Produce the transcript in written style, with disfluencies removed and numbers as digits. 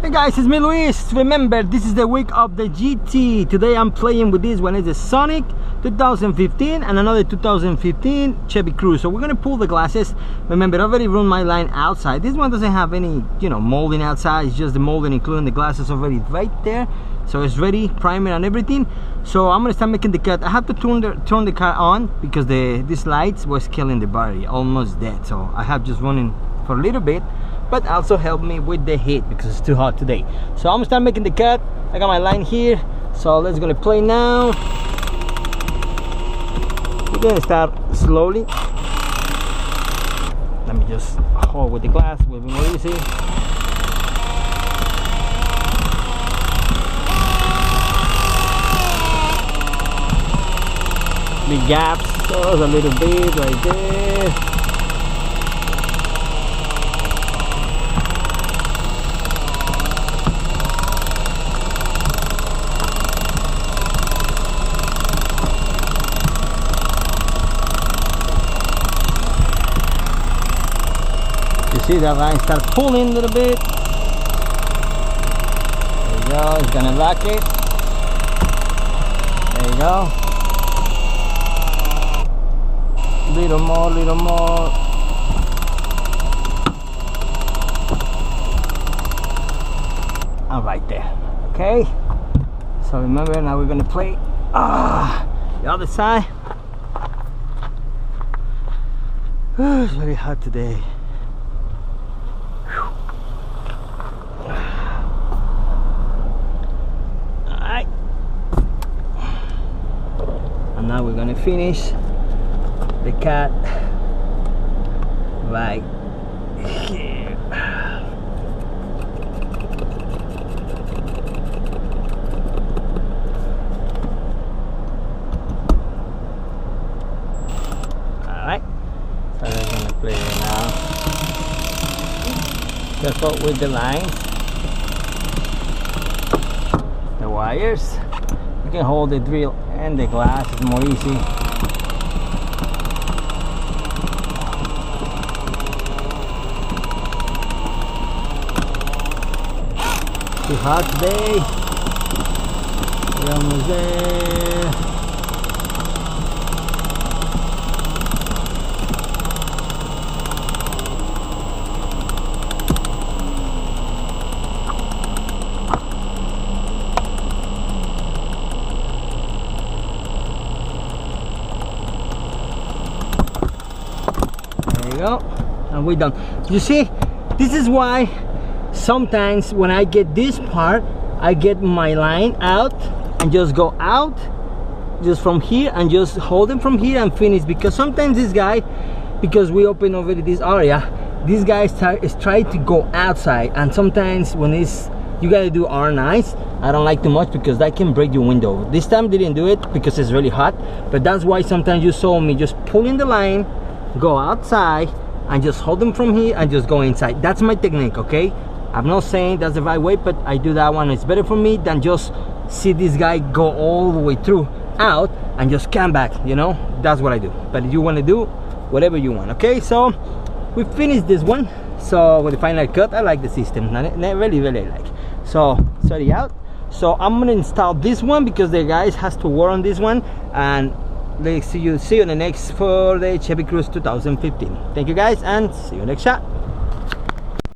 Hey guys, it's me Luis. Remember, this is the week of the GT. Today I'm playing with this one. It's a Sonic 2015 and another 2015 Chevy Cruze. So we're gonna pull the glasses. Remember, I already run my line outside. This one doesn't have any, molding outside. It's just the molding, including the glasses already right there. So it's ready, primer and everything. So I'm gonna start making the cut. I have to turn the car on because these lights was killing the battery, almost dead. So I have just running for a little bit, but also help me with the heat because it's too hot today. So I'm gonna start making the cut. I got my line here, so let's gonna play now. We're gonna start slowly. Let me just hold with the glass, will be more easy. Big gaps, so a little bit right there. See that line start pulling a little bit. There you go, it's gonna lock it. There you go. Little more, little more. And right there. Okay. So remember, now we're gonna play the other side. It's very hot today. Now we're gonna finish the cut right here. Alright, so we're gonna play it now. Careful with the lines, the wires. You can hold the drill and the glass, is more easy. Too hot today. We're almost there. Go, and we're done. You see, this is why sometimes when I get this part, I get my line out and just go out just from here and just hold them from here and finish, because sometimes this guy, because we open already this area, this guy is trying to go outside, and sometimes when it's, you gotta do R9s. I don't like too much because that can break your window. This time didn't do it because it's really hot, but that's why sometimes you saw me just pulling the line, go outside and just hold them from here and just go inside. That's my technique, okay? I'm not saying that's the right way, but I do that one. It's better for me than just see this guy go all the way through out and just come back, that's what I do. But if you want to do whatever you want, okay? So we finished this one. So with the final cut, I like the system. I really like. So sorry out. So I'm gonna install this one because the guys has to work on this one, and let's see you in the next for the Chevy Cruze 2015. Thank you guys, and see you next shot.